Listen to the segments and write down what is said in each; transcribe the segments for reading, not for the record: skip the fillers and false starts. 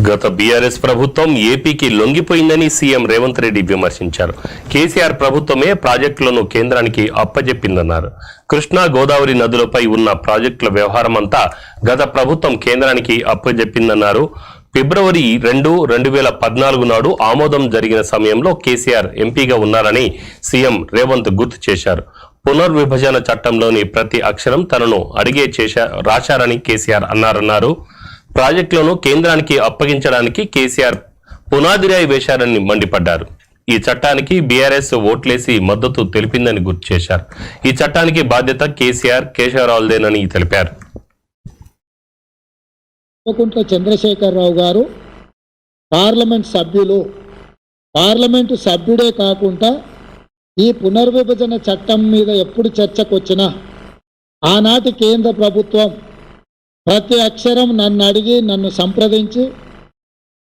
గత బీఆర్ఎస్ ప్రభుత్వం ఏపీకి లొంగిపోయిందని సీఎం రేవంత్ రెడ్డి విమర్శించారు. కేసీఆర్ ప్రభుత్వమే ప్రాజెక్టులను కేంద్రానికి అప్పజెప్పిందన్నారు. కృష్ణా గోదావరి నదులపై ఉన్న ప్రాజెక్టుల వ్యవహారమంతా గత ప్రభుత్వం కేంద్రానికి అప్పజెప్పిందన్నారు. ఫిబ్రవరి 2, 2014 నాడు ఆమోదం జరిగిన సమయంలో కేసీఆర్ ఎంపీగా ఉన్నారని సీఎం రేవంత్ గుర్తు చేశారు. పునర్విభజన చట్టంలోని ప్రతి అక్షరం తనను అడిగే రాశారని కేసీఆర్ అన్నారన్నారు. ప్రాజెక్టులను కేంద్రానికి అప్పగించడానికి కేసీఆర్ పునాదిరాయి వేశారని మండిపడ్డారు. ఈ చట్టానికి బీఆర్ఎస్ ఓట్లేసి మద్దతు తెలిపిందని గుర్తు చేశారు. ఈ చట్టానికి బాధ్యత కేసీఆర్, కేశవరావుదేనని తెలిపారు. చంద్రశేఖరరావు గారు పార్లమెంటు సభ్యుడే కాకుండా ఈ పునర్విభజన చట్టం మీద ఎప్పుడు చర్చకొచ్చినా ఆనాటి కేంద్ర ప్రభుత్వం ప్రతి అక్షరం నన్ను అడిగి నన్ను సంప్రదించి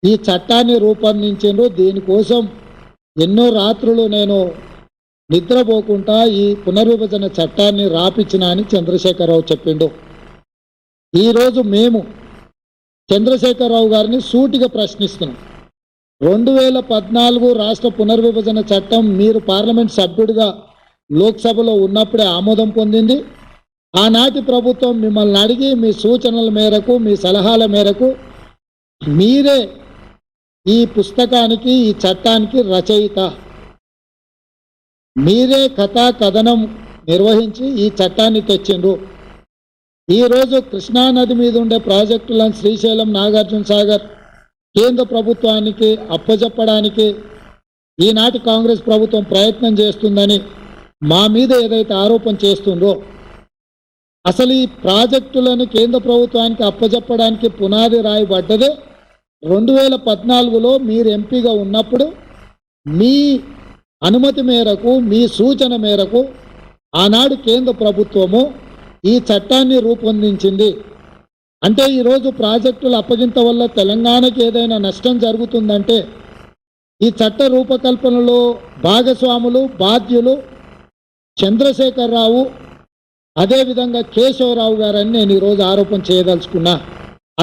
ఈ చట్టాన్ని రూపొందించిండ్రు. దీనికోసం ఎన్నో రాత్రులు నేను నిద్రపోకుండా ఈ పునర్విభజన చట్టాన్ని రాపించిన అని చంద్రశేఖరరావు చెప్పిండు. ఈరోజు మేము చంద్రశేఖరరావు గారిని సూటిగా ప్రశ్నిస్తున్నాం. 2014 రాష్ట్ర పునర్విభజన చట్టం మీరు పార్లమెంట్ సభ్యుడిగా లోక్సభలో ఉన్నప్పుడే ఆమోదం పొందింది. ఆనాటి ప్రభుత్వం మిమ్మల్ని అడిగి మీ సూచనల మేరకు, మీ సలహాల మేరకు మీరే ఈ పుస్తకానికి, ఈ చట్టానికి రచయిత, మీరే కథనం నిర్వహించి ఈ చట్టాన్ని తెచ్చిండ్రు. ఈరోజు కృష్ణానది మీద ఉండే ప్రాజెక్టులను శ్రీశైలం, నాగార్జున సాగర్ కేంద్ర ప్రభుత్వానికి అప్పజెప్పడానికి ఈనాటి కాంగ్రెస్ ప్రభుత్వం ప్రయత్నం చేస్తుందని మా మీద ఏదైతే ఆరోపణ చేస్తుందో, అసలు ఈ ప్రాజెక్టులను కేంద్ర ప్రభుత్వానికి అప్పజెప్పడానికి పునాది రాయబడ్డదే 2014లో మీరు ఎంపీగా ఉన్నప్పుడు మీ అనుమతి మేరకు, మీ సూచన మేరకు ఆనాడు కేంద్ర ప్రభుత్వము ఈ చట్టాన్ని రూపొందించింది. అంటే ఈరోజు ప్రాజెక్టుల అప్పగింత వల్ల తెలంగాణకి ఏదైనా నష్టం జరుగుతుందంటే ఈ చట్ట రూపకల్పనలో భాగస్వాములు, బాధ్యులు చంద్రశేఖరరావు, అదేవిధంగా కేశవరావు గారని నేను ఈరోజు ఆరోపణ చేయదలుచుకున్నా.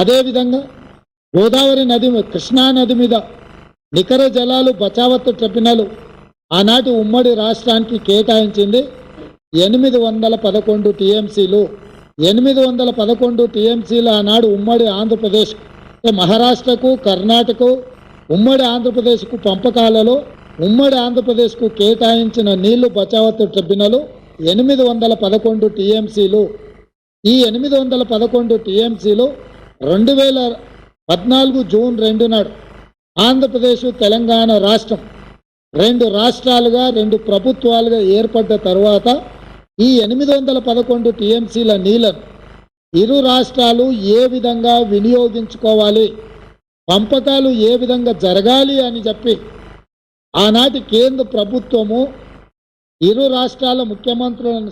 అదేవిధంగా గోదావరి నది, కృష్ణా నది మీద నికర జలాలు బచావత్ ట్రిబ్యునల్ ఆనాటి ఉమ్మడి రాష్ట్రానికి కేటాయించింది 811 టీఎంసీలు. 811 టీఎంసీలు ఆనాడు ఉమ్మడి ఆంధ్రప్రదేశ్, మహారాష్ట్రకు, కర్ణాటక, ఉమ్మడి ఆంధ్రప్రదేశ్కు పంపకాలలో ఉమ్మడి ఆంధ్రప్రదేశ్కు కేటాయించిన నీళ్లు బచావత్ ట్రిబ్యునల్ 811 టీఎంసీలు. ఈ 811 టీఎంసీలు 2014 జూన్ 2 నాడు ఆంధ్రప్రదేశ్, తెలంగాణ రాష్ట్రం 2 రాష్ట్రాలుగా, 2 ప్రభుత్వాలుగా ఏర్పడ్డ తర్వాత ఈ 811 టీఎంసీల నీళ్లను ఇరు రాష్ట్రాలు ఏ విధంగా వినియోగించుకోవాలి, పంపకాలు ఏ విధంగా జరగాలి అని చెప్పి ఆనాటి కేంద్ర ప్రభుత్వము ఇరు రాష్ట్రాల ముఖ్యమంత్రులను